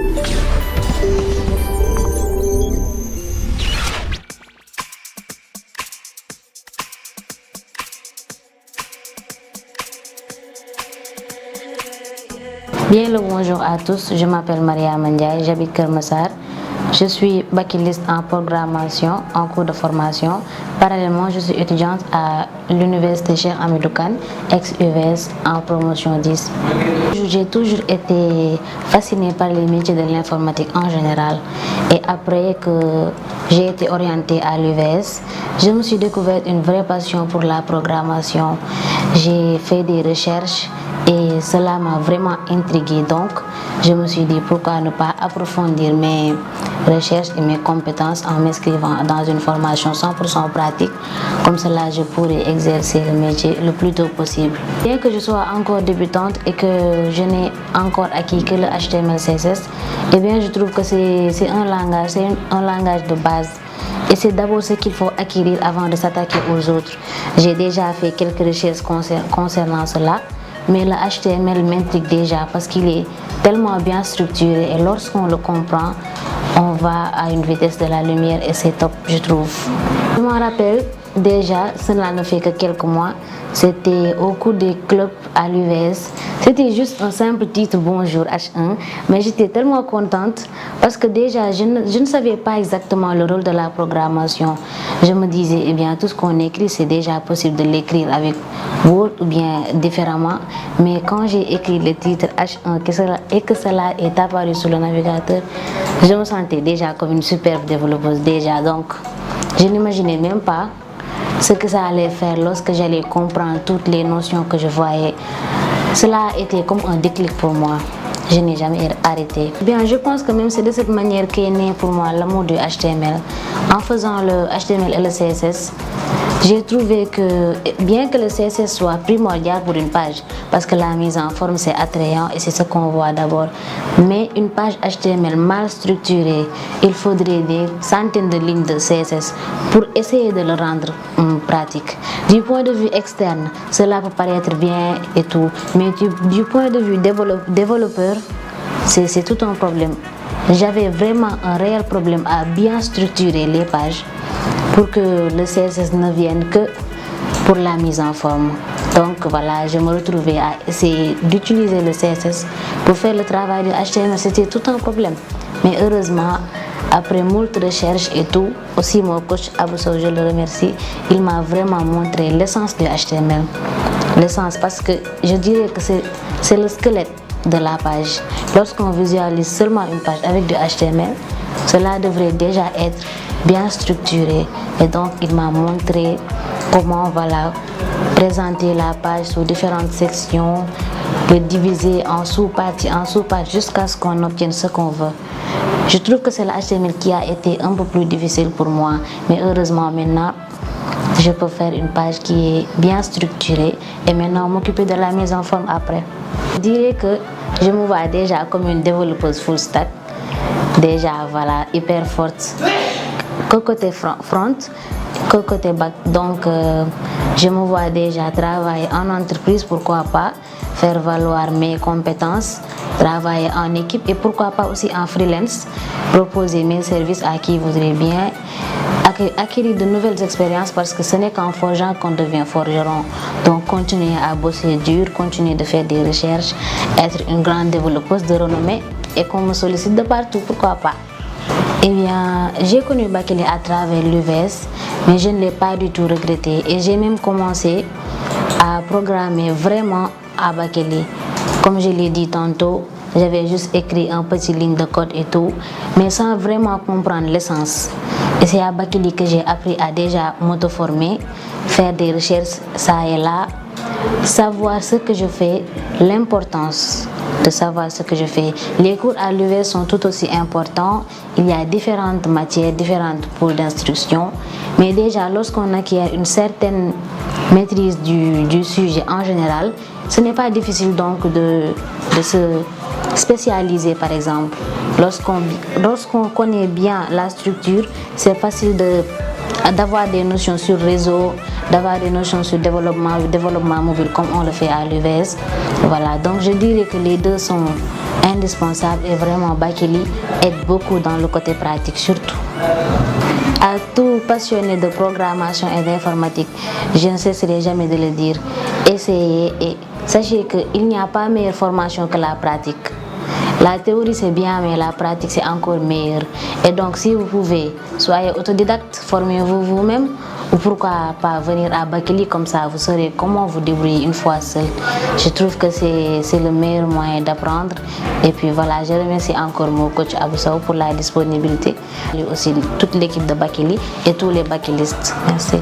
Bien le bonjour à tous, je m'appelle Maria Mandiaye, j'habite Kermassar. Je suis baccaliste en programmation, en cours de formation. Parallèlement, je suis étudiante à l'université Cheikh Hamidou Kane, ex-UVS, en promotion 10. J'ai toujours été fascinée par les métiers de l'informatique en général. Et après que j'ai été orientée à l'UVS, je me suis découverte une vraie passion pour la programmation. J'ai fait des recherches et cela m'a vraiment intriguée. Donc, je me suis dit pourquoi ne pas approfondir mes recherches et mes compétences en m'inscrivant dans une formation 100% pratique. Comme cela, je pourrais exercer le métier le plus tôt possible. Bien que je sois encore débutante et que je n'ai encore acquis que le HTML, CSS, eh bien, je trouve que c'est un langage de base. Et c'est d'abord ce qu'il faut acquérir avant de s'attaquer aux autres. J'ai déjà fait quelques recherches concernant cela. Mais le HTML m'intrigue déjà parce qu'il est tellement bien structuré et lorsqu'on le comprend, on va à une vitesse de la lumière et c'est top, je trouve. Je me rappelle déjà, cela ne fait que quelques mois, c'était au cours des clubs à l'UVS. C'était juste un simple titre Bonjour H1, mais j'étais tellement contente parce que déjà je ne savais pas exactement le rôle de la programmation. Je me disais, eh bien tout ce qu'on écrit c'est déjà possible de l'écrire avec Word ou bien différemment, mais quand j'ai écrit le titre H1 et que cela est apparu sur le navigateur, je me sentais déjà comme une superbe développeuse déjà, donc je n'imaginais même pas ce que ça allait faire lorsque j'allais comprendre toutes les notions que je voyais. Cela a été comme un déclic pour moi. Je n'ai jamais arrêté. Bien, je pense que même c'est de cette manière qu'est né pour moi l'amour du HTML. En faisant le HTML et le CSS, j'ai trouvé que bien que le CSS soit primordial pour une page, parce que la mise en forme c'est attrayant et c'est ce qu'on voit d'abord, mais une page HTML mal structurée, il faudrait des centaines de lignes de CSS pour essayer de le rendre pratique. Du point de vue externe, cela peut paraître bien et tout, mais du point de vue développeur, c'est tout un problème. J'avais vraiment un réel problème à bien structurer les pages pour que le CSS ne vienne que pour la mise en forme. Donc voilà, je me retrouvais à essayer d'utiliser le CSS pour faire le travail de HTML. C'était tout un problème. Mais heureusement, après moult recherches et tout, aussi mon coach Abousso, je le remercie, il m'a vraiment montré l'essence du HTML. L'essence parce que je dirais que c'est le squelette de la page. Lorsqu'on visualise seulement une page avec du HTML, cela devrait déjà être bien structuré. Et donc il m'a montré comment présenter la page sous différentes sections, le diviser en sous-parties, jusqu'à ce qu'on obtienne ce qu'on veut. Je trouve que c'est le HTML qui a été un peu plus difficile pour moi, mais heureusement maintenant, je peux faire une page qui est bien structurée et maintenant m'occuper de la mise en forme après. Je dirais que je me vois déjà comme une développeuse full stack, déjà voilà, hyper forte, que côté front, que côté back. Donc je me vois déjà travailler en entreprise, pourquoi pas, faire valoir mes compétences, travailler en équipe et pourquoi pas aussi en freelance, proposer mes services à qui voudrait bien, acquérir de nouvelles expériences parce que ce n'est qu'en forgeant qu'on devient forgeron. Donc continuer à bosser dur, continuer de faire des recherches, être une grande développeuse de renommée et qu'on me sollicite de partout, pourquoi pas. Eh bien, j'ai connu Bakely à travers l'UVS, mais je ne l'ai pas du tout regretté et j'ai même commencé à programmer vraiment à Bakely. Comme je l'ai dit tantôt, j'avais juste écrit un petit ligne de code et tout, mais sans vraiment comprendre l'essence. Et c'est à Bakely que j'ai appris à déjà m'auto-former, faire des recherches ça et là, savoir ce que je fais, l'importance de savoir ce que je fais. Les cours à l'UVS sont tout aussi importants. Il y a différentes matières, différentes pôles d'instruction. Mais déjà, lorsqu'on acquiert une certaine maîtrise du sujet en général, ce n'est pas difficile donc de se spécialiser par exemple. Lorsqu'on connaît bien la structure, c'est facile d'avoir des notions sur réseau, d'avoir des notions sur développement mobile comme on le fait à l'UVS. Voilà, donc je dirais que les deux sont indispensable et vraiment Bakili aide beaucoup dans le côté pratique surtout. À tout passionné de programmation et d'informatique, je ne cesserai jamais de le dire, essayez et sachez qu'il n'y a pas meilleure formation que la pratique. La théorie c'est bien, mais la pratique c'est encore meilleur. Et donc si vous pouvez, soyez autodidacte, formez-vous vous-même, ou pourquoi pas venir à Bakili, comme ça vous saurez comment vous débrouiller une fois seul. Je trouve que c'est le meilleur moyen d'apprendre. Et puis voilà, je remercie encore mon coach Abou pour la disponibilité, et aussi toute l'équipe de Bakili et tous les bakilistes. Merci.